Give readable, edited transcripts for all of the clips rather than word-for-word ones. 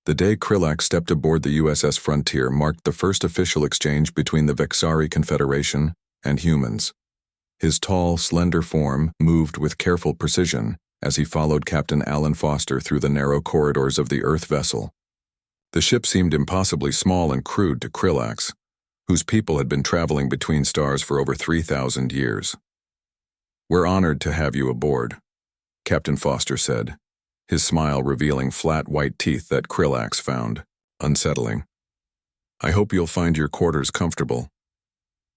The day Krillax stepped aboard the USS Frontier marked the first official exchange between the Vexari Confederation and humans. His tall, slender form moved with careful precision as he followed Captain Alan Foster through the narrow corridors of the Earth vessel. The ship seemed impossibly small and crude to Krillax, whose people had been traveling between stars for over 3,000 years. "We're honored to have you aboard," Captain Foster said, his smile revealing flat white teeth that Krillax found unsettling. "I hope you'll find your quarters comfortable."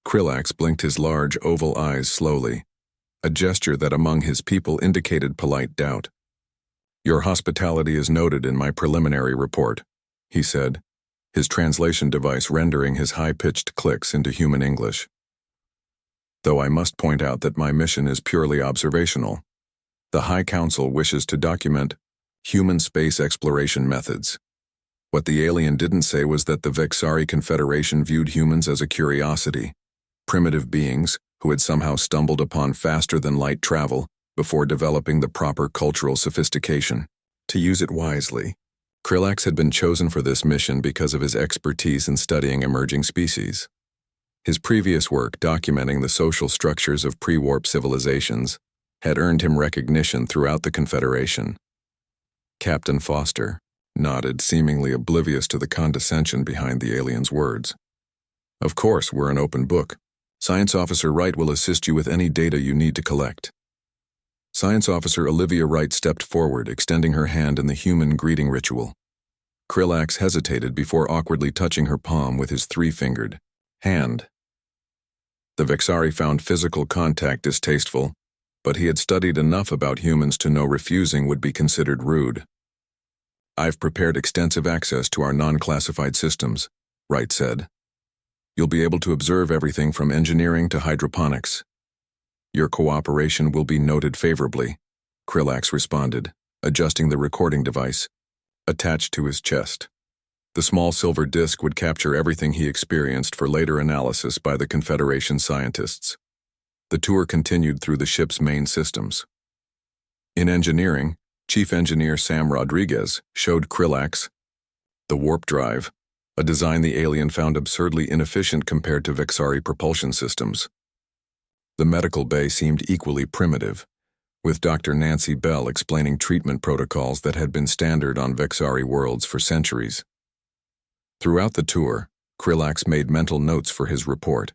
Krillax blinked his large oval eyes slowly, a gesture that among his people indicated polite doubt. "Your hospitality is noted in my preliminary report," he said, his translation device rendering his high-pitched clicks into human English. "Though I must point out that my mission is purely observational. The High Council wishes to document human space exploration methods. What the alien didn't say was that the Vexari Confederation viewed humans as a curiosity, primitive beings who had somehow stumbled upon faster-than-light travel before developing the proper cultural sophistication to use it wisely. Krillax had been chosen for this mission because of his expertise in studying emerging species. His previous work documenting the social structures of pre-warp civilizations had earned him recognition throughout the Confederation. Captain Foster nodded, seemingly oblivious to the condescension behind the alien's words. "Of course, we're an open book. Science Officer Wright will assist you with any data you need to collect." Science Officer Olivia Wright stepped forward, extending her hand in the human greeting ritual. Krillax hesitated before awkwardly touching her palm with his three-fingered hand. The Vexari found physical contact distasteful, but he had studied enough about humans to know refusing would be considered rude. "I've prepared extensive access to our non-classified systems," Wright said. "You'll be able to observe everything from engineering to hydroponics. Your cooperation will be noted favorably," Krillax responded, adjusting the recording device attached to his chest. The small silver disc would capture everything he experienced for later analysis by the Confederation scientists. The tour continued through the ship's main systems. In engineering, Chief Engineer Sam Rodriguez showed Krillax the warp drive, a design the alien found absurdly inefficient compared to Vexari propulsion systems. The medical bay seemed equally primitive, with Dr. Nancy Bell explaining treatment protocols that had been standard on Vexari worlds for centuries. Throughout the tour, Krillax made mental notes for his report.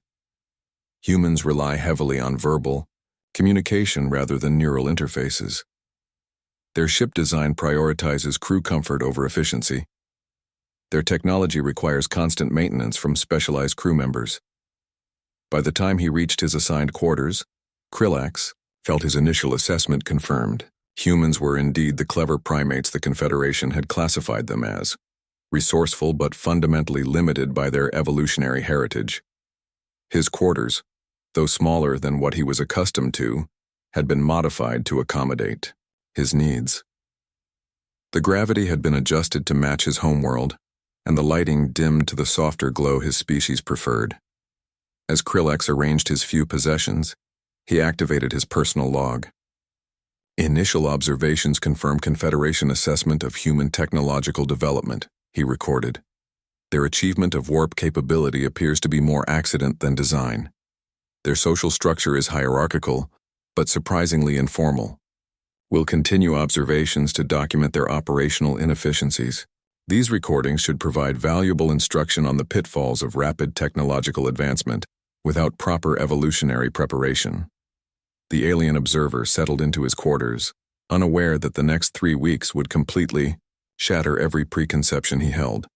Humans rely heavily on verbal communication rather than neural interfaces. Their ship design prioritizes crew comfort over efficiency. Their technology requires constant maintenance from specialized crew members. By the time he reached his assigned quarters, Krillax felt his initial assessment confirmed. Humans were indeed the clever primates the Confederation had classified them as, resourceful but fundamentally limited by their evolutionary heritage. His quarters, though smaller than what he was accustomed to, had been modified to accommodate his needs. The gravity had been adjusted to match his homeworld, and the lighting dimmed to the softer glow his species preferred. As Krillax arranged his few possessions, he activated his personal log. "Initial observations confirm Confederation assessment of human technological development," he recorded. "Their achievement of warp capability appears to be more accident than design. Their social structure is hierarchical, but surprisingly informal. We'll continue observations to document their operational inefficiencies. These recordings should provide valuable instruction on the pitfalls of rapid technological advancement without proper evolutionary preparation." The alien observer settled into his quarters, unaware that the next 3 weeks would completely shatter every preconception he held.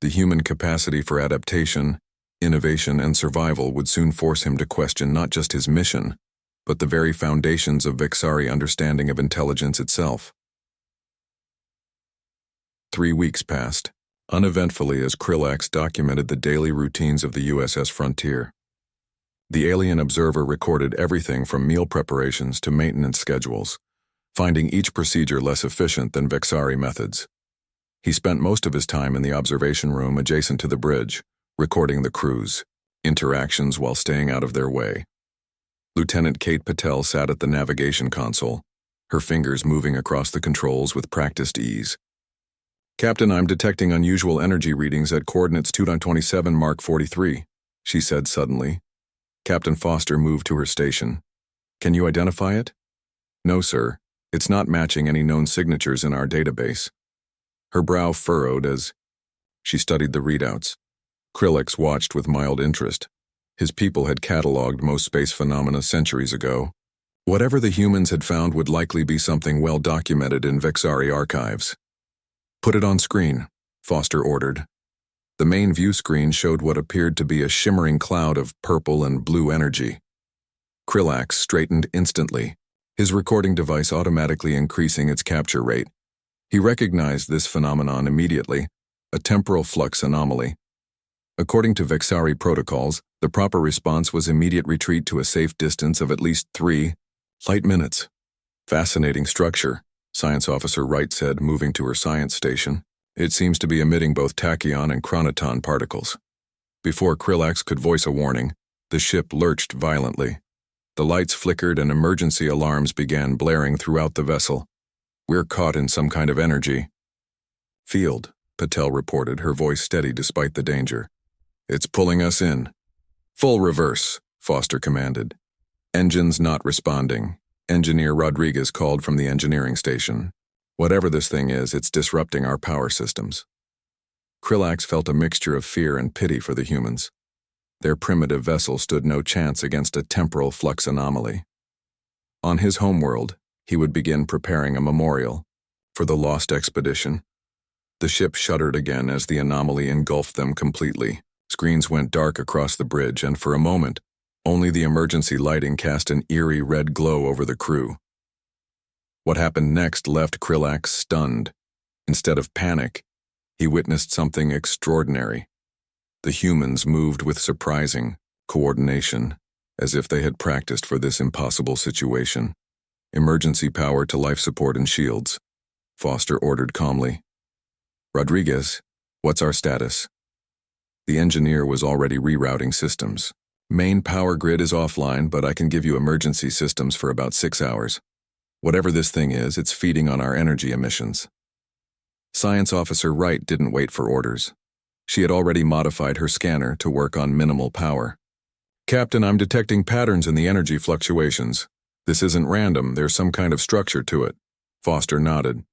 The human capacity for adaptation, innovation, and survival would soon force him to question not just his mission, but the very foundations of Vexari understanding of intelligence itself. 3 weeks passed, uneventfully as Krillax documented the daily routines of the USS Frontier. The alien observer recorded everything from meal preparations to maintenance schedules, finding each procedure less efficient than Vexari methods. He spent most of his time in the observation room adjacent to the bridge, recording the crew's interactions while staying out of their way. Lieutenant Kate Patel sat at the navigation console, her fingers moving across the controls with practiced ease. Captain, I'm detecting unusual energy readings at coordinates 2.27 Mark 43, she said suddenly. Captain Foster moved to her station. Can you identify it? No, sir. It's not matching any known signatures in our database. Her brow furrowed as she studied the readouts. Krillix watched with mild interest. His people had catalogued most space phenomena centuries ago. Whatever the humans had found would likely be something well documented in Vexari archives. Put it on screen, Foster ordered. The main view screen showed what appeared to be a shimmering cloud of purple and blue energy. Krillax straightened instantly, his recording device automatically increasing its capture rate. He recognized this phenomenon immediately, a temporal flux anomaly. According to Vexari protocols, the proper response was immediate retreat to a safe distance of at least 3 light minutes. Fascinating structure, Science Officer Wright said, moving to her science station. It seems to be emitting both tachyon and chronoton particles. Before Krillax could voice a warning, the ship lurched violently. The lights flickered and emergency alarms began blaring throughout the vessel. We're caught in some kind of energy field, Patel reported, her voice steady despite the danger. It's pulling us in. Full reverse, Foster commanded. Engines not responding. Engineer Rodriguez called from the engineering station. Whatever this thing is, it's disrupting our power systems. Krillax felt a mixture of fear and pity for the humans. Their primitive vessel stood no chance against a temporal flux anomaly. On his homeworld, he would begin preparing a memorial for the lost expedition. The ship shuddered again as the anomaly engulfed them completely. Screens went dark across the bridge, and for a moment, only the emergency lighting cast an eerie red glow over the crew. What happened next left Krillax stunned. Instead of panic, he witnessed something extraordinary. The humans moved with surprising coordination, as if they had practiced for this impossible situation. Emergency power to life support and shields, Foster ordered calmly. Rodriguez, what's our status? The engineer was already rerouting systems. Main power grid is offline, but I can give you emergency systems for about 6 hours. Whatever this thing is, it's feeding on our energy emissions. Science Officer Wright didn't wait for orders. She had already modified her scanner to work on minimal power. Captain, I'm detecting patterns in the energy fluctuations. This isn't random, there's some kind of structure to it. Foster nodded.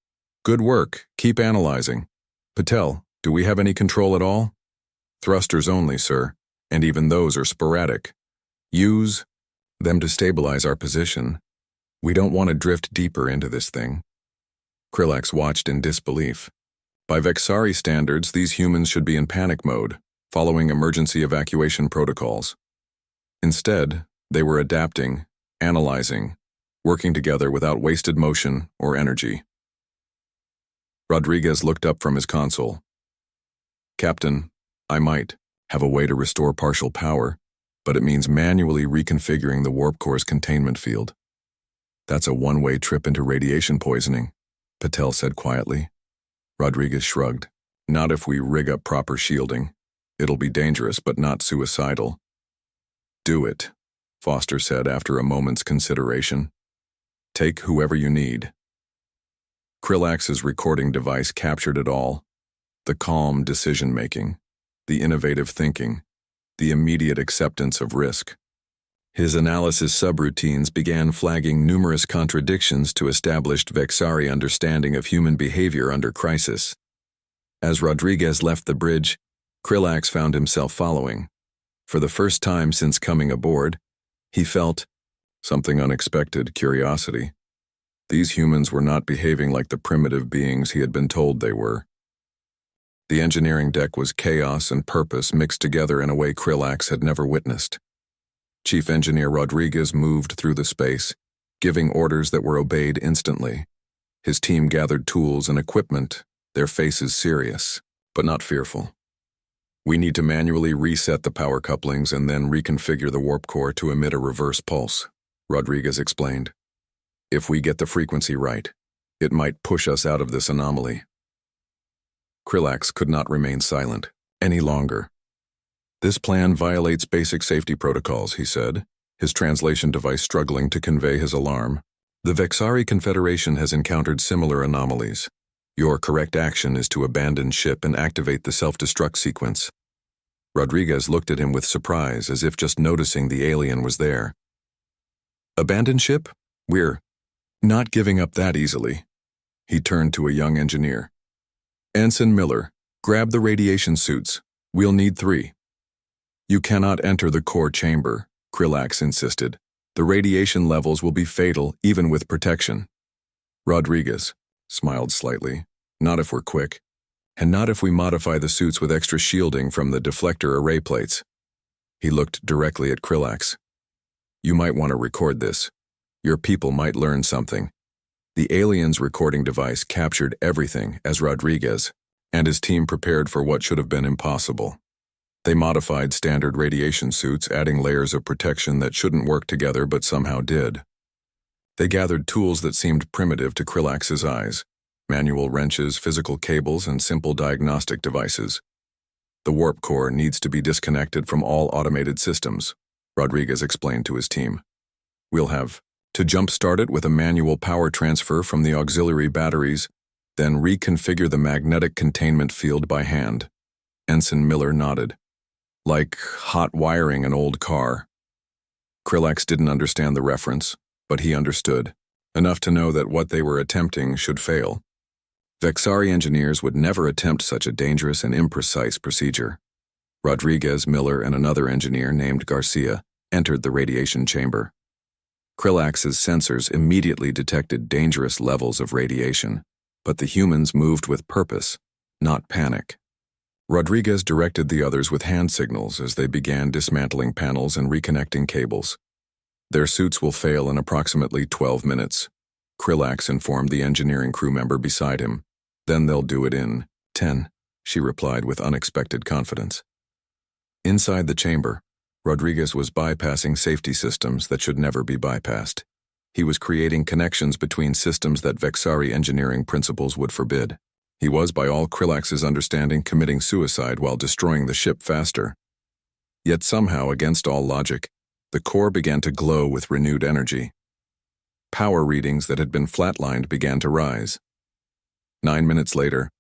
Good work, keep analyzing. Patel, do we have any control at all? Thrusters only, sir, and even those are sporadic. Use them to stabilize our position. We don't want to drift deeper into this thing. Krillax watched in disbelief. By Vexari standards, these humans should be in panic mode, following emergency evacuation protocols. Instead, they were adapting, analyzing, working together without wasted motion or energy. Rodriguez looked up from his console. Captain, I might have a way to restore partial power, but it means manually reconfiguring the warp core's containment field. That's a one-way trip into radiation poisoning, Patel said quietly. Rodriguez shrugged. Not if we rig up proper shielding. It'll be dangerous, but not suicidal. Do it, Foster said after a moment's consideration. Take whoever you need. Krillax's recording device captured it all. The calm decision-making, the innovative thinking, the immediate acceptance of risk. His analysis subroutines began flagging numerous contradictions to established Vexari understanding of human behavior under crisis. As Rodriguez left the bridge, Krillax found himself following. For the first time since coming aboard, he felt something unexpected curiosity. These humans were not behaving like the primitive beings he had been told they were. The engineering deck was chaos and purpose mixed together in a way Krillax had never witnessed. Chief Engineer Rodriguez moved through the space, giving orders that were obeyed instantly. His team gathered tools and equipment, their faces serious, but not fearful. We need to manually reset the power couplings and then reconfigure the warp core to emit a reverse pulse, Rodriguez explained. If we get the frequency right, it might push us out of this anomaly. Krillax could not remain silent any longer. This plan violates basic safety protocols, he said, his translation device struggling to convey his alarm. The Vexari Confederation has encountered similar anomalies. Your correct action is to abandon ship and activate the self-destruct sequence. Rodriguez looked at him with surprise, as if just noticing the alien was there. Abandon ship? We're not giving up that easily. He turned to a young engineer. Ensign Miller, grab the radiation suits. We'll need 3. You cannot enter the core chamber, Krillax insisted. The radiation levels will be fatal even with protection. Rodriguez smiled slightly. Not if we're quick. And not if we modify the suits with extra shielding from the deflector array plates. He looked directly at Krillax. You might want to record this. Your people might learn something. The alien's recording device captured everything as Rodriguez and his team prepared for what should have been impossible. They modified standard radiation suits, adding layers of protection that shouldn't work together but somehow did. They gathered tools that seemed primitive to Krillax's eyes: manual wrenches, physical cables, and simple diagnostic devices. The warp core needs to be disconnected from all automated systems, Rodriguez explained to his team. We'll have to jump-start it with a manual power transfer from the auxiliary batteries, then reconfigure the magnetic containment field by hand. Ensign Miller nodded. Like hot wiring an old car. Krillax didn't understand the reference, but he understood, enough to know that what they were attempting should fail. Vexari engineers would never attempt such a dangerous and imprecise procedure. Rodriguez, Miller, and another engineer named Garcia entered the radiation chamber. Krillax's sensors immediately detected dangerous levels of radiation, but the humans moved with purpose, not panic. Rodriguez directed the others with hand signals as they began dismantling panels and reconnecting cables. Their suits will fail in approximately 12 minutes, Krillax informed the engineering crew member beside him. Then they'll do it in 10, she replied with unexpected confidence. Inside the chamber, Rodriguez was bypassing safety systems that should never be bypassed. He was creating connections between systems that Vexari engineering principles would forbid. He was, by all Krillax's understanding, committing suicide while destroying the ship faster. Yet somehow, against all logic, the core began to glow with renewed energy. Power readings that had been flatlined began to rise. 9 minutes later,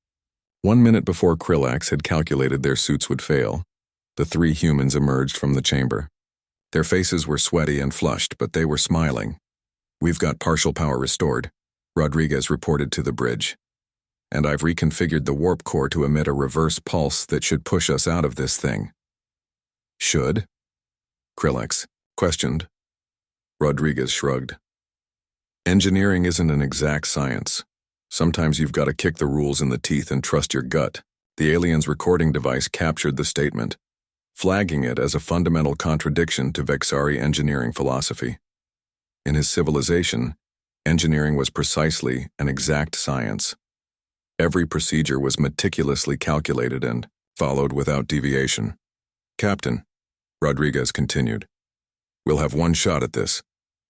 1 minute before Krillax had calculated their suits would fail, the 3 humans emerged from the chamber. Their faces were sweaty and flushed, but they were smiling. We've got partial power restored, Rodriguez reported to the bridge. And I've reconfigured the warp core to emit a reverse pulse that should push us out of this thing. Should? Krillax questioned. Rodriguez shrugged. Engineering isn't an exact science. Sometimes you've got to kick the rules in the teeth and trust your gut. The alien's recording device captured the statement, flagging it as a fundamental contradiction to Vexari engineering philosophy. In his civilization, engineering was precisely an exact science. Every procedure was meticulously calculated and followed without deviation. Captain, Rodriguez continued, we'll have one shot at this.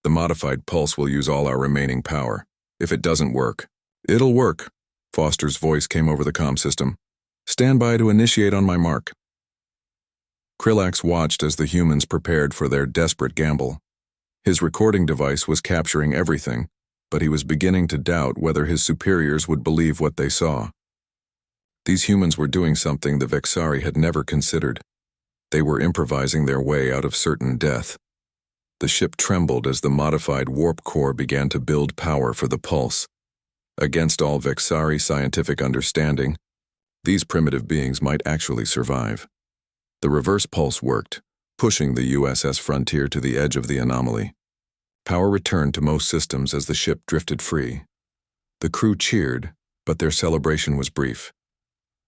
The modified pulse will use all our remaining power. If it doesn't work, it'll work. Foster's voice came over the comm system. Stand by to initiate on my mark. Krillax watched as the humans prepared for their desperate gamble. His recording device was capturing everything, but he was beginning to doubt whether his superiors would believe what they saw. These humans were doing something the Vexari had never considered. They were improvising their way out of certain death. The ship trembled as the modified warp core began to build power for the pulse. Against all Vexari scientific understanding, these primitive beings might actually survive. The reverse pulse worked, pushing the USS Frontier to the edge of the anomaly. Power returned to most systems as the ship drifted free. The crew cheered, but their celebration was brief.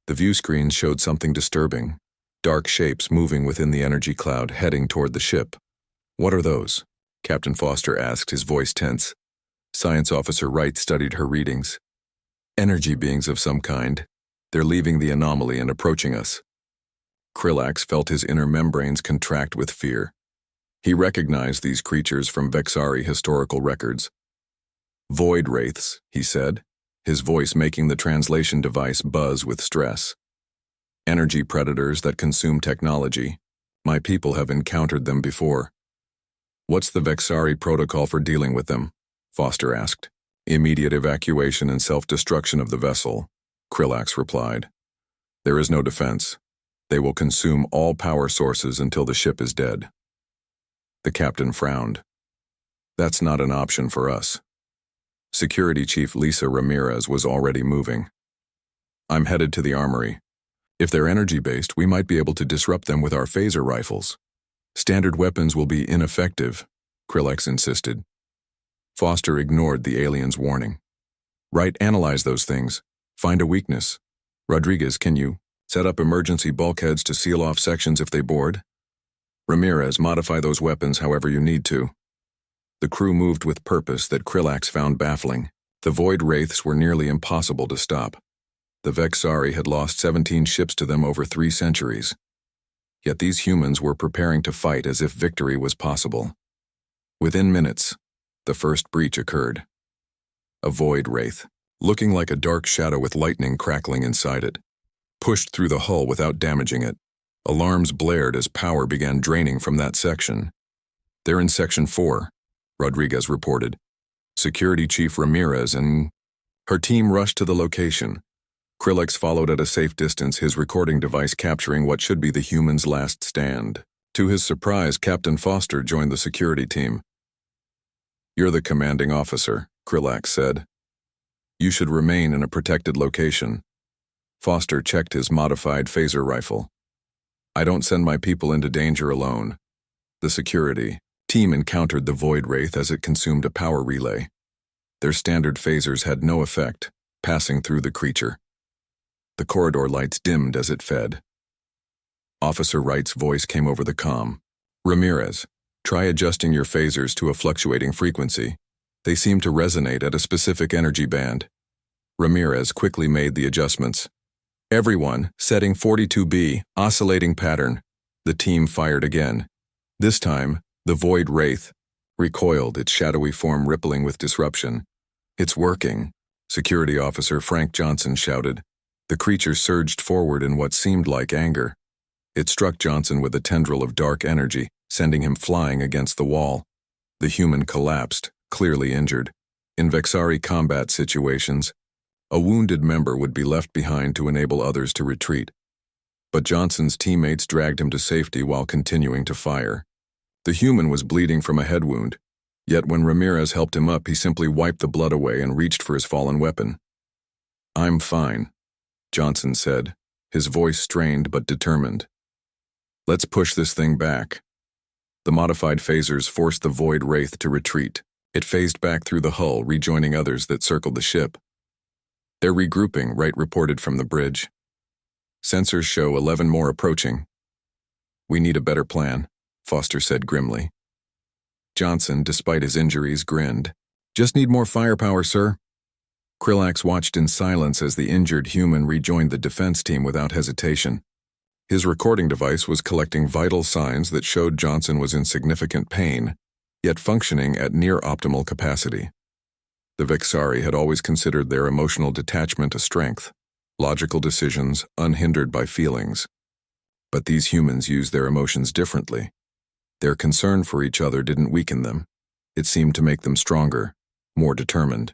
The view screens showed something disturbing, dark shapes moving within the energy cloud heading toward the ship. What are those? Captain Foster asked, his voice tense. Science Officer Wright studied her readings. Energy beings of some kind. They're leaving the anomaly and approaching us. Krillax felt his inner membranes contract with fear. He recognized these creatures from Vexari historical records. Void wraiths, he said, his voice making the translation device buzz with stress. Energy predators that consume technology. My people have encountered them before. What's the Vexari protocol for dealing with them? Foster asked. Immediate evacuation and self-destruction of the vessel, Krillax replied. There is no defense. They will consume all power sources until the ship is dead. The captain frowned. That's not an option for us. Security Chief Lisa Ramirez was already moving. I'm headed to the armory. If they're energy-based, we might be able to disrupt them with our phaser rifles. Standard weapons will be ineffective, Krillax insisted. Foster ignored the alien's warning. Right, analyze those things. Find a weakness. Rodriguez, can you set up emergency bulkheads to seal off sections if they board? Ramirez, modify those weapons however you need to. The crew moved with purpose that Krillax found baffling. The void wraiths were nearly impossible to stop. The Vexari had lost 17 ships to them over 3 centuries. Yet these humans were preparing to fight as if victory was possible. Within minutes, the first breach occurred. A void wraith, looking like a dark shadow with lightning crackling inside it, pushed through the hull without damaging it. Alarms blared as power began draining from that section. They're in Section 4, Rodriguez reported. Security Chief Ramirez and her team rushed to the location. Krillax followed at a safe distance, his recording device capturing what should be the human's last stand. To his surprise, Captain Foster joined the security team. You're the commanding officer, Krillax said. You should remain in a protected location. Foster checked his modified phaser rifle. I don't send my people into danger alone. The security team encountered the void wraith as it consumed a power relay. Their standard phasers had no effect, passing through the creature. The corridor lights dimmed as it fed. Officer Wright's voice came over the comm. Ramirez, try adjusting your phasers to a fluctuating frequency. They seem to resonate at a specific energy band. Ramirez quickly made the adjustments. Everyone, setting 42B, oscillating pattern. The team fired again. This time, the void wraith recoiled, its shadowy form rippling with disruption. It's working, Security Officer Frank Johnson shouted. The creature surged forward in what seemed like anger. It struck Johnson with a tendril of dark energy, sending him flying against the wall. The human collapsed, clearly injured. In Vexari combat situations, a wounded member would be left behind to enable others to retreat. But Johnson's teammates dragged him to safety while continuing to fire. The human was bleeding from a head wound, yet when Ramirez helped him up, he simply wiped the blood away and reached for his fallen weapon. I'm fine, Johnson said, his voice strained but determined. Let's push this thing back. The modified phasers forced the void wraith to retreat. It phased back through the hull, rejoining others that circled the ship. They're regrouping, Wright reported from the bridge. Sensors show 11 more approaching. We need a better plan, Foster said grimly. Johnson, despite his injuries, grinned. Just need more firepower, sir. Krillax watched in silence as the injured human rejoined the defense team without hesitation. His recording device was collecting vital signs that showed Johnson was in significant pain, yet functioning at near-optimal capacity. The Vexari had always considered their emotional detachment a strength, logical decisions unhindered by feelings. But these humans used their emotions differently. Their concern for each other didn't weaken them. It seemed to make them stronger, more determined.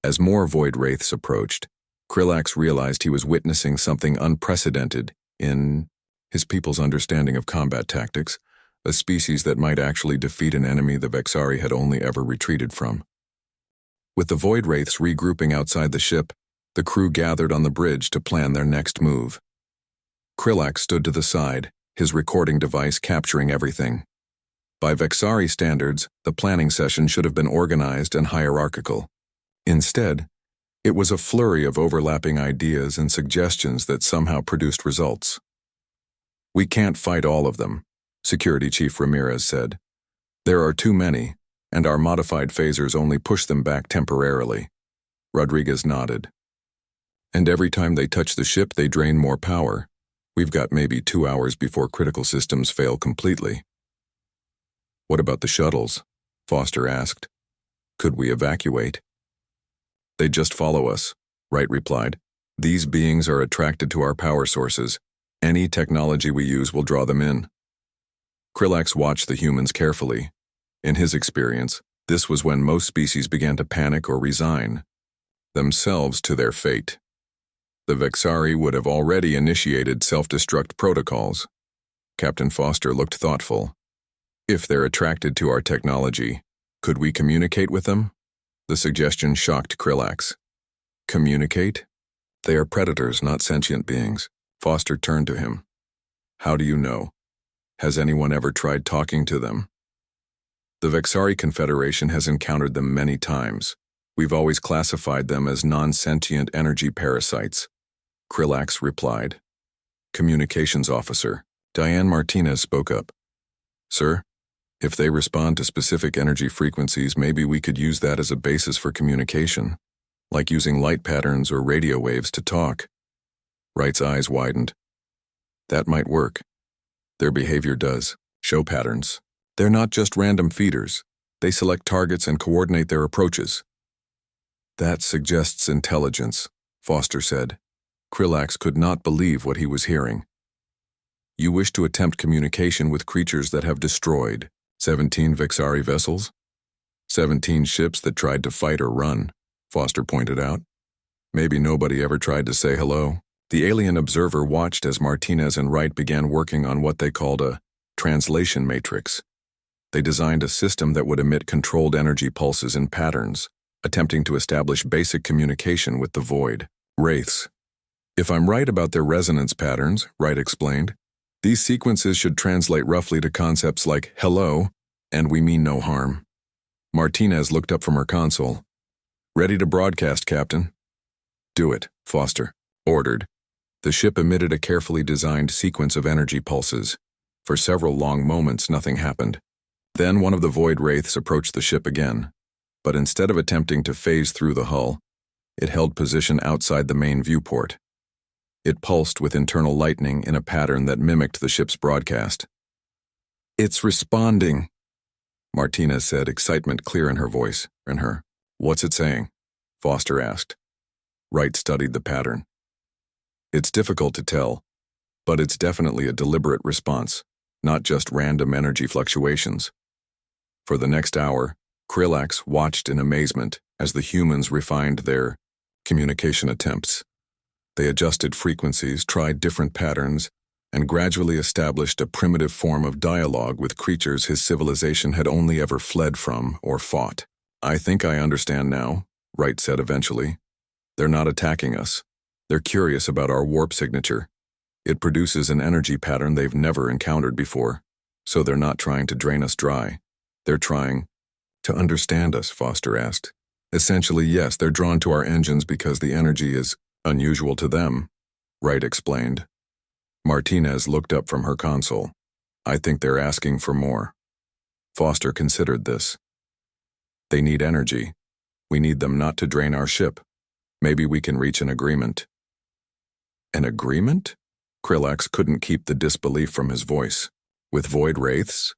As more void wraiths approached, Krillax realized he was witnessing something unprecedented in his people's understanding of combat tactics, a species that might actually defeat an enemy the Vexari had only ever retreated from. With the void wraiths regrouping outside the ship, the crew gathered on the bridge to plan their next move. Krillax stood to the side, his recording device capturing everything. By Vexari standards, the planning session should have been organized and hierarchical. Instead, it was a flurry of overlapping ideas and suggestions that somehow produced results. We can't fight all of them, Security Chief Ramirez said. There are too many, and our modified phasers only push them back temporarily. Rodriguez nodded. And every time they touch the ship, they drain more power. We've got maybe 2 hours before critical systems fail completely. What about the shuttles? Foster asked. Could we evacuate? They just follow us, Wright replied. These beings are attracted to our power sources. Any technology we use will draw them in. Krillax watched the humans carefully. In his experience, This was when most species began to panic or resign themselves to their fate. The Vexari would have already initiated self-destruct protocols. Captain Foster looked thoughtful. If they're attracted to our technology, could we communicate with them? The suggestion shocked Krillax. Communicate? They are predators, not sentient beings. Foster turned to him. How do you know? Has anyone ever tried talking to them? The Vexari Confederation has encountered them many times. We've always classified them as non-sentient energy parasites. Krillax replied. Communications Officer Diane Martinez spoke up. Sir, if they respond to specific energy frequencies, maybe we could use that as a basis for communication, like using light patterns or radio waves to talk. Wright's eyes widened. That might work. Their behavior does show patterns. They're not just random feeders. They select targets and coordinate their approaches. That suggests intelligence, Foster said. Krillax could not believe what he was hearing. You wish to attempt communication with creatures that have destroyed 17 Vexari vessels? 17 ships that tried to fight or run, Foster pointed out. Maybe nobody ever tried to say hello. The alien observer watched as Martinez and Wright began working on what they called a translation matrix. They designed a system that would emit controlled energy pulses in patterns, attempting to establish basic communication with the void. Wraiths. If I'm right about their resonance patterns, Wright explained, these sequences should translate roughly to concepts like hello and we mean no harm. Martinez looked up from her console. Ready to broadcast, Captain. Do it, Foster ordered. The ship emitted a carefully designed sequence of energy pulses. For several long moments, nothing happened. Then one of the void wraiths approached the ship again, but instead of attempting to phase through the hull, it held position outside the main viewport. It pulsed with internal lightning in a pattern that mimicked the ship's broadcast. It's responding, Martinez said, excitement clear in her voice. What's it saying? Foster asked. Wright studied the pattern. It's difficult to tell, but it's definitely a deliberate response, not just random energy fluctuations. For the next hour, Krillax watched in amazement as the humans refined their communication attempts. They adjusted frequencies, tried different patterns, and gradually established a primitive form of dialogue with creatures his civilization had only ever fled from or fought. I think I understand now, Wright said eventually. They're not attacking us. They're curious about our warp signature. It produces an energy pattern they've never encountered before, so they're not trying to drain us dry. They're trying to understand us, Foster asked. Essentially, yes, they're drawn to our engines because the energy is unusual to them, Wright explained. Martinez looked up from her console. I think they're asking for more. Foster considered this. They need energy. We need them not to drain our ship. Maybe we can reach an agreement. An agreement? Krillax couldn't keep the disbelief from his voice. With void wraiths?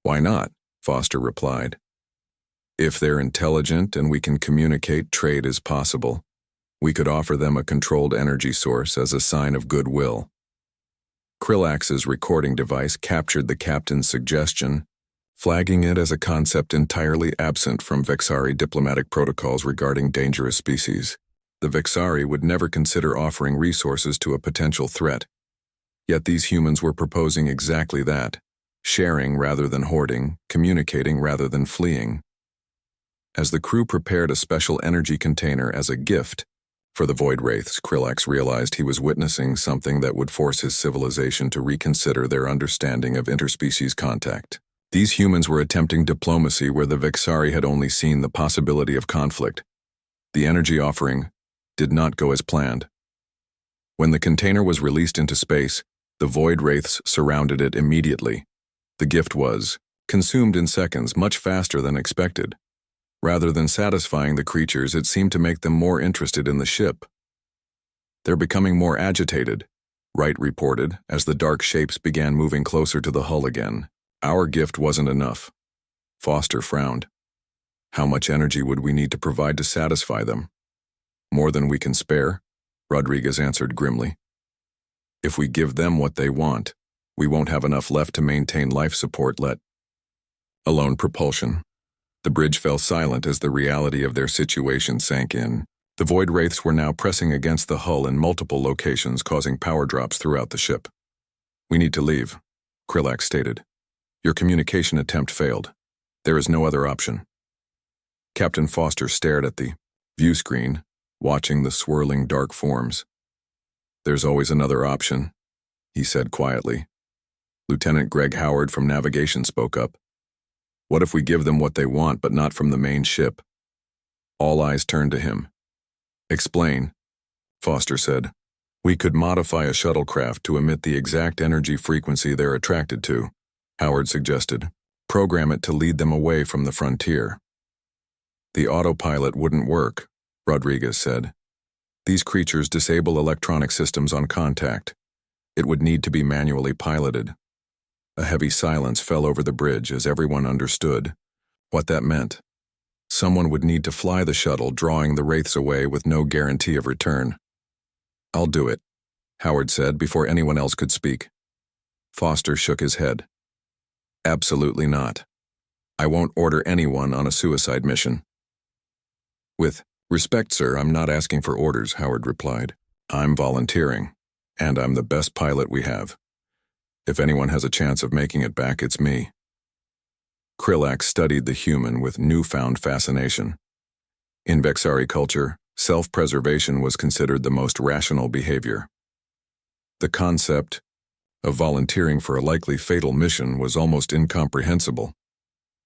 Why not? Foster replied. If they're intelligent and we can communicate, trade is possible. We could offer them a controlled energy source as a sign of goodwill. Krillax's recording device captured the captain's suggestion, flagging it as a concept entirely absent from Vexari diplomatic protocols regarding dangerous species. The Vexari would never consider offering resources to a potential threat. Yet these humans were proposing exactly that, sharing rather than hoarding, communicating rather than fleeing. As the crew prepared a special energy container as a gift for the void wraiths, Krillax realized he was witnessing something that would force his civilization to reconsider their understanding of interspecies contact. These humans were attempting diplomacy where the Vexari had only seen the possibility of conflict. The energy offering did not go as planned. When the container was released into space, the void wraiths surrounded it immediately. The gift was consumed in seconds, much faster than expected. Rather than satisfying the creatures, it seemed to make them more interested in the ship. They're becoming more agitated, Wright reported, as the dark shapes began moving closer to the hull again. Our gift wasn't enough. Foster frowned. How much energy would we need to provide to satisfy them? More than we can spare, Rodriguez answered grimly. If we give them what they want, we won't have enough left to maintain life support, let alone propulsion. The bridge fell silent as the reality of their situation sank in. The void wraiths were now pressing against the hull in multiple locations, causing power drops throughout the ship. "We need to leave," Krillax stated. "Your communication attempt failed. There is no other option." Captain Foster stared at the view screen, watching the swirling dark forms. "There's always another option," he said quietly. Lieutenant Greg Howard from Navigation spoke up. "What if we give them what they want, but not from the main ship?" All eyes turned to him. "Explain," Foster said. "We could modify a shuttlecraft to emit the exact energy frequency they're attracted to," Howard suggested. "Program it to lead them away from the frontier." "The autopilot wouldn't work," Rodriguez said. "These creatures disable electronic systems on contact. It would need to be manually piloted." A heavy silence fell over the bridge as everyone understood what that meant. Someone would need to fly the shuttle, drawing the wraiths away with no guarantee of return. "I'll do it," Howard said before anyone else could speak. Foster shook his head. "Absolutely not. I won't order anyone on a suicide mission." "With respect, sir, I'm not asking for orders," Howard replied. "I'm volunteering, and I'm the best pilot we have. If anyone has a chance of making it back, it's me." Krillax studied the human with newfound fascination. In Vexari culture, self-preservation was considered the most rational behavior. The concept of volunteering for a likely fatal mission was almost incomprehensible.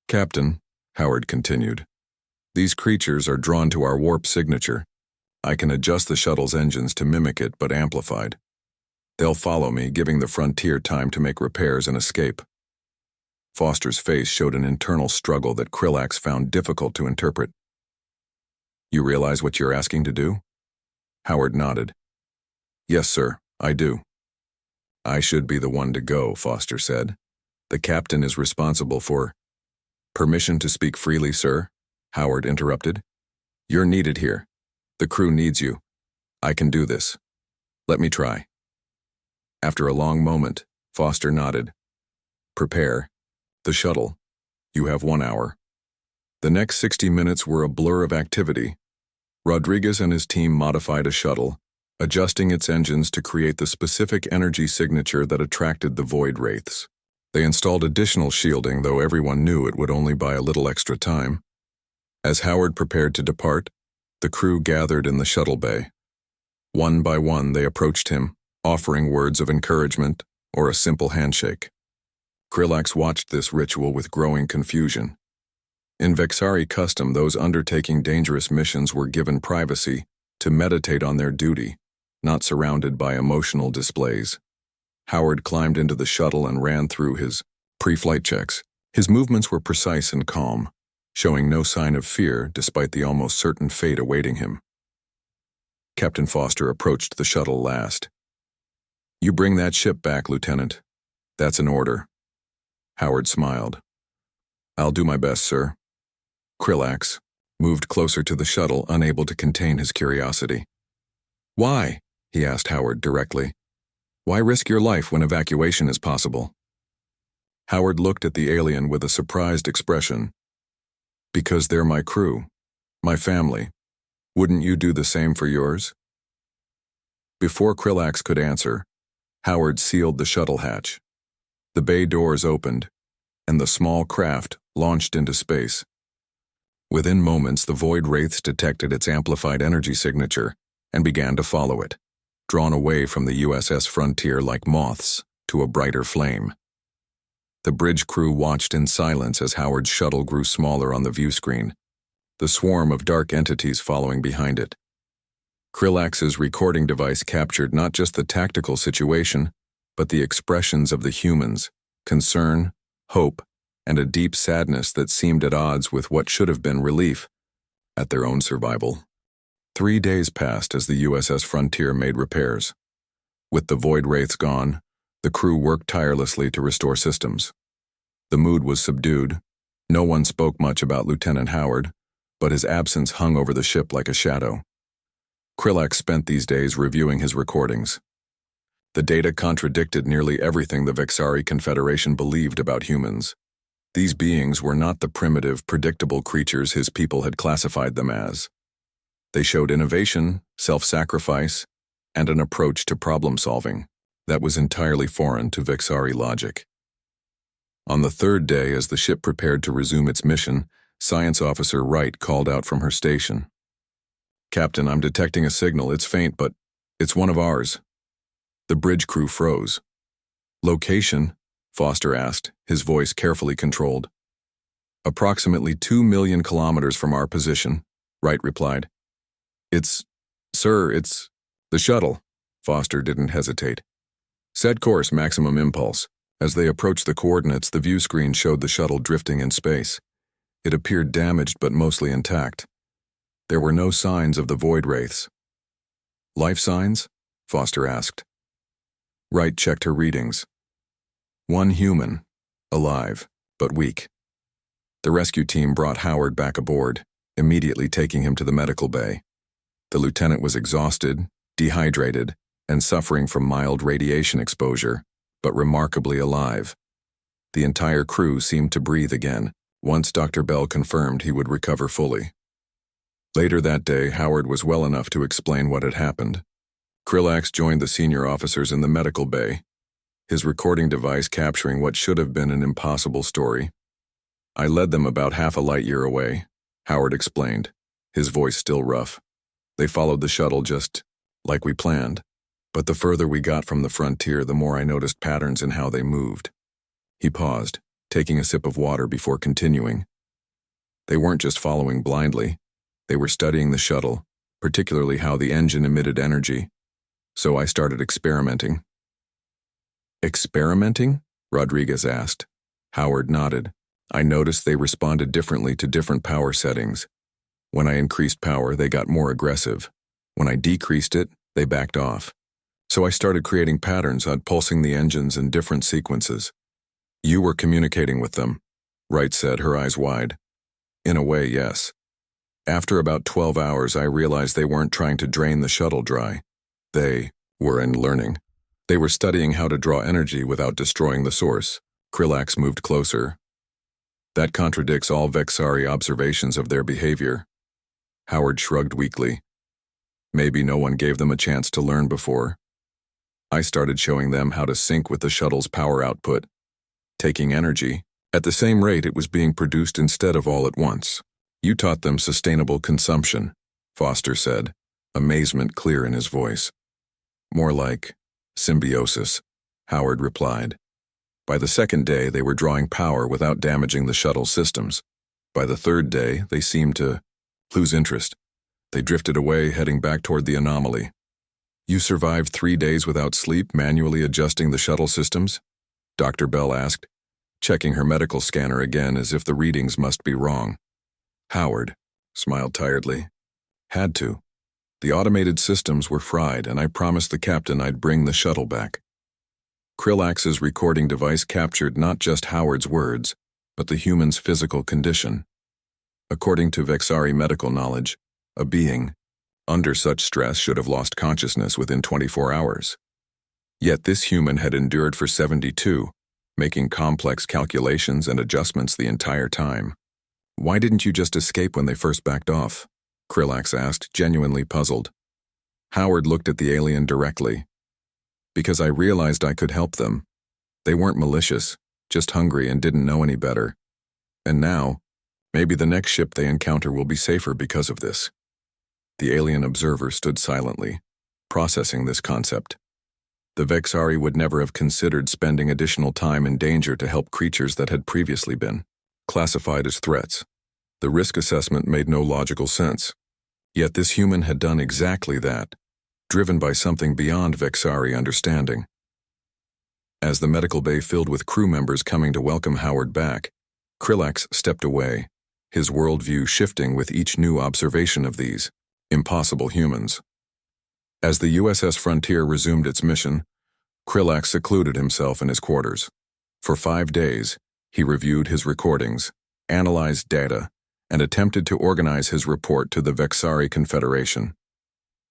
"Captain," Howard continued, "these creatures are drawn to our warp signature. I can adjust the shuttle's engines to mimic it, but amplified. They'll follow me, giving the frontier time to make repairs and escape." Foster's face showed an internal struggle that Krillax found difficult to interpret. "You realize what you're asking to do?" Howard nodded. "Yes, sir, I do." "I should be the one to go," Foster said. "The captain is responsible for—" "Permission to speak freely, sir," Howard interrupted. "You're needed here. The crew needs you. I can do this. Let me try." After a long moment, Foster nodded. "Prepare. The shuttle. You have 1 hour." The next 60 minutes were a blur of activity. Rodriguez and his team modified a shuttle, adjusting its engines to create the specific energy signature that attracted the void wraiths. They installed additional shielding, though everyone knew it would only buy a little extra time. As Howard prepared to depart, the crew gathered in the shuttle bay. One by one, they approached him, offering words of encouragement or a simple handshake. Krillax watched this ritual with growing confusion. In Vexari custom, those undertaking dangerous missions were given privacy to meditate on their duty, not surrounded by emotional displays. Howard climbed into the shuttle and ran through his pre-flight checks. His movements were precise and calm, showing no sign of fear despite the almost certain fate awaiting him. Captain Foster approached the shuttle last. "You bring that ship back, Lieutenant. That's an order." Howard smiled. "I'll do my best, sir." Krillax moved closer to the shuttle, unable to contain his curiosity. "Why?" he asked Howard directly. "Why risk your life when evacuation is possible?" Howard looked at the alien with a surprised expression. "Because they're my crew, my family. Wouldn't you do the same for yours?" Before Krillax could answer, Howard sealed the shuttle hatch. The bay doors opened, and the small craft launched into space. Within moments, the void wraiths detected its amplified energy signature and began to follow it, drawn away from the USS Frontier like moths to a brighter flame. The bridge crew watched in silence as Howard's shuttle grew smaller on the view screen, the swarm of dark entities following behind it. Krillax's recording device captured not just the tactical situation, but the expressions of the humans, concern, hope, and a deep sadness that seemed at odds with what should have been relief at their own survival. 3 days passed as the USS Frontier made repairs. With the void wraiths gone, the crew worked tirelessly to restore systems. The mood was subdued. No one spoke much about Lieutenant Howard, but his absence hung over the ship like a shadow. Krillax spent these days reviewing his recordings. The data contradicted nearly everything the Vexari Confederation believed about humans. These beings were not the primitive, predictable creatures his people had classified them as. They showed innovation, self-sacrifice, and an approach to problem-solving that was entirely foreign to Vexari logic. On the third day, as the ship prepared to resume its mission, Science Officer Wright called out from her station. "Captain, I'm detecting a signal. It's faint, but it's one of ours." The bridge crew froze. "Location?" Foster asked, his voice carefully controlled. "Approximately 2 million kilometers from our position," Wright replied. Sir, it's the shuttle." Foster didn't hesitate. "Set course, maximum impulse." As they approached the coordinates, the view screen showed the shuttle drifting in space. It appeared damaged but mostly intact. There were no signs of the void wraiths. "Life signs?" Foster asked. Wright checked her readings. 1 human, alive, but weak. The rescue team brought Howard back aboard, immediately taking him to the medical bay. The lieutenant was exhausted, dehydrated, and suffering from mild radiation exposure, but remarkably alive. The entire crew seemed to breathe again, once Dr. Bell confirmed he would recover fully. Later that day, Howard was well enough to explain what had happened. Krillax joined the senior officers in the medical bay, his recording device capturing what should have been an impossible story. "I led them about half a light year away," Howard explained, his voice still rough. "They followed the shuttle just like we planned, but the further we got from the frontier, the more I noticed patterns in how they moved." He paused, taking a sip of water before continuing. "They weren't just following blindly. They were studying the shuttle, particularly how the engine emitted energy. So I started experimenting." "Experimenting?" Rodriguez asked. Howard nodded. "I noticed they responded differently to different power settings. When I increased power, they got more aggressive. When I decreased it, they backed off. So I started creating patterns on pulsing the engines in different sequences." "You were communicating with them," Wright said, her eyes wide. "In a way, yes. After about 12 hours, I realized they weren't trying to drain the shuttle dry. They were in learning. They were studying how to draw energy without destroying the source." Krillax moved closer. "That contradicts all Vexari observations of their behavior." Howard shrugged weakly. "Maybe no one gave them a chance to learn before. I started showing them how to sync with the shuttle's power output, taking energy at the same rate it was being produced instead of all at once. You taught them sustainable consumption," Foster said, amazement clear in his voice. "More like symbiosis," Howard replied. "By the second day, they were drawing power without damaging the shuttle systems. By the third day, they seemed to lose interest. They drifted away, heading back toward the anomaly." "You survived 3 days without sleep, manually adjusting the shuttle systems?" Dr. Bell asked, checking her medical scanner again as if the readings must be wrong. Howard smiled tiredly. "Had to. The automated systems were fried, and I promised the captain I'd bring the shuttle back." Krillax's recording device captured not just Howard's words, but the human's physical condition. According to Vexari medical knowledge, a being under such stress should have lost consciousness within 24 hours. Yet this human had endured for 72, making complex calculations and adjustments the entire time. "Why didn't you just escape when they first backed off?" Krillax asked, genuinely puzzled. Howard looked at the alien directly. "Because I realized I could help them. They weren't malicious, just hungry and didn't know any better. And now, maybe the next ship they encounter will be safer because of this." The alien observer stood silently, processing this concept. The Vexari would never have considered spending additional time in danger to help creatures that had previously been classified as threats. The risk assessment made no logical sense. Yet this human had done exactly that, driven by something beyond Vexari understanding. As the medical bay filled with crew members coming to welcome Howard back, Krillax stepped away, his worldview shifting with each new observation of these impossible humans. As the USS Frontier resumed its mission, Krillax secluded himself in his quarters. For 5 days, he reviewed his recordings, analyzed data, and attempted to organize his report to the Vexari Confederation.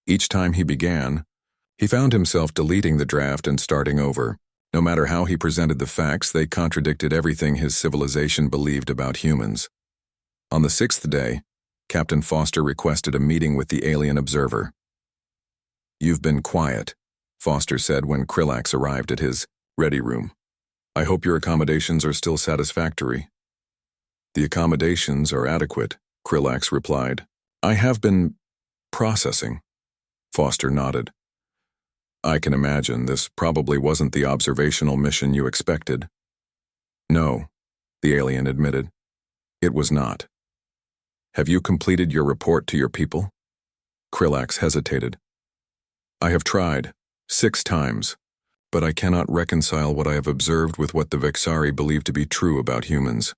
Each time he began, he found himself deleting the draft and starting over, No matter how he presented the facts, they contradicted everything his civilization believed about humans. On the 6th day, Captain Foster requested a meeting with the alien observer. "You've been quiet," Foster said when Krillax arrived at his ready room. "I hope your accommodations are still satisfactory." "The accommodations are adequate," Krillax replied. "I have been processing." Foster nodded. "I can imagine this probably wasn't the observational mission you expected." "No," the alien admitted. "It was not." "Have you completed your report to your people?" Krillax hesitated. "I have tried, 6 times, but I cannot reconcile what I have observed with what the Vexari believe to be true about humans."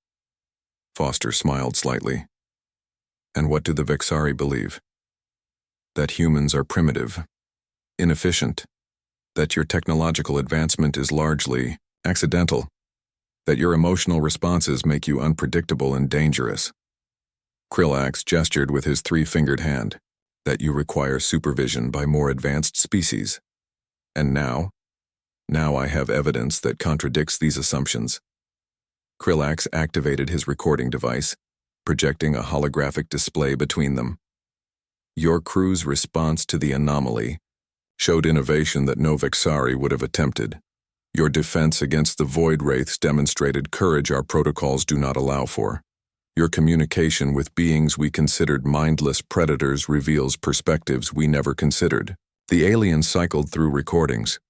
Foster smiled slightly. "And what do the Vexari believe?" "That humans are primitive, inefficient, that your technological advancement is largely accidental, that your emotional responses make you unpredictable and dangerous." Krillax gestured with his 3-fingered hand, "that you require supervision by more advanced species. And now I have evidence that contradicts these assumptions." Krillax activated his recording device, projecting a holographic display between them. "Your crew's response to the anomaly showed innovation that no Vexari would have attempted. Your defense against the Void Wraiths demonstrated courage our protocols do not allow for. Your communication with beings we considered mindless predators reveals perspectives we never considered." The aliens cycled through recordings,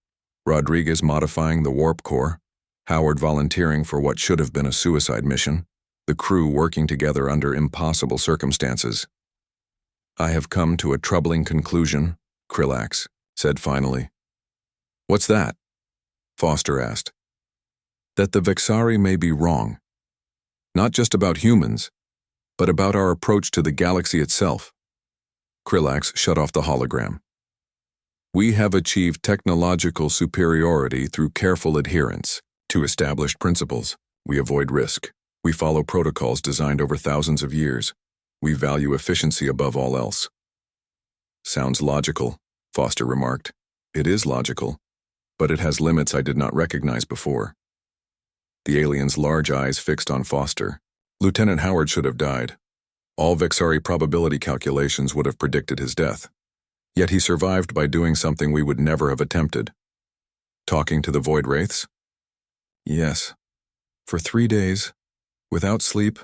Rodriguez modifying the warp core, Howard volunteering for what should have been a suicide mission, the crew working together under impossible circumstances. "I have come to a troubling conclusion," Krillax said finally. "What's that?" Foster asked. "That the Vexari may be wrong. Not just about humans, but about our approach to the galaxy itself." Krillax shut off the hologram. "We have achieved technological superiority through careful adherence to established principles. We avoid risk. We follow protocols designed over thousands of years. We value efficiency above all else." "Sounds logical," Foster remarked. "It is logical, but it has limits I did not recognize before." The alien's large eyes fixed on Foster. "Lieutenant Howard should have died. All Vexari probability calculations would have predicted his death. Yet he survived by doing something we would never have attempted." "Talking to the Void Wraiths?" "Yes. For 3 days, without sleep,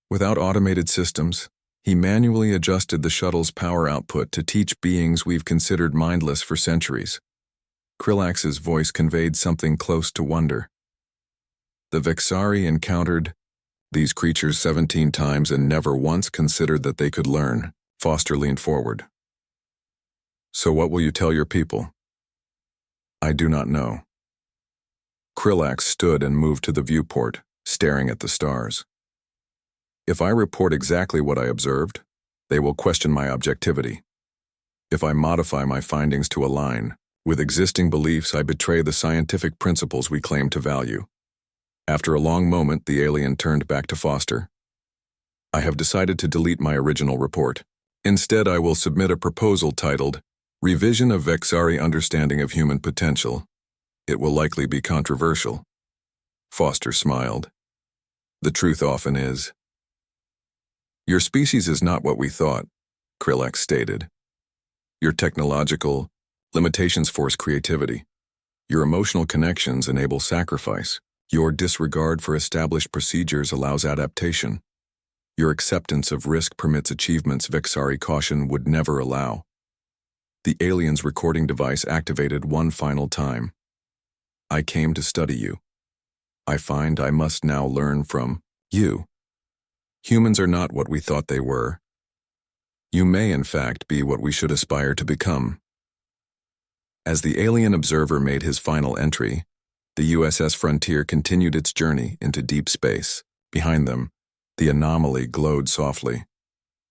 without automated systems, he manually adjusted the shuttle's power output to teach beings we've considered mindless for centuries." Krillax's voice conveyed something close to wonder. "The Vexari encountered these creatures 17 times and never once considered that they could learn." Foster leaned forward. "So what will you tell your people?" "I do not know." Krillax stood and moved to the viewport, staring at the stars. "If I report exactly what I observed, they will question my objectivity. If I modify my findings to align with existing beliefs, I betray the scientific principles we claim to value." After a long moment, the alien turned back to Foster. "I have decided to delete my original report. Instead, I will submit a proposal titled, 'Revision of Vexari Understanding of Human Potential.' It will likely be controversial." Foster smiled. "The truth often is." "Your species is not what we thought," Krillax stated. "Your technological limitations force creativity. Your emotional connections enable sacrifice. Your disregard for established procedures allows adaptation. Your acceptance of risk permits achievements Vexari caution would never allow." The alien's recording device activated one final time. "I came to study you. I find I must now learn from you. Humans are not what we thought they were. You may, in fact, be what we should aspire to become." As the alien observer made his final entry, the USS Frontier continued its journey into deep space. Behind them, the anomaly glowed softly,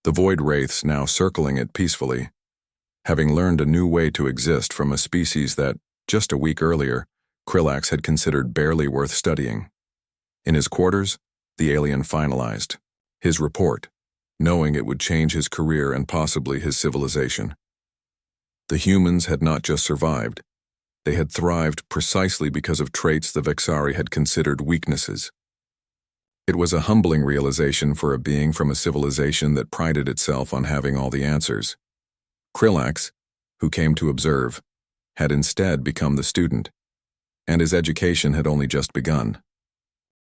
the Void Wraiths now circling it peacefully, having learned a new way to exist from a species that, just a week earlier, Krillax had considered barely worth studying. In his quarters, the alien finalized his report, knowing it would change his career and possibly his civilization. The humans had not just survived, They had thrived precisely because of traits the Vexari had considered weaknesses. It was a humbling realization for a being from a civilization that prided itself on having all the answers. Krillax, who came to observe, had instead become the student, and his education had only just begun.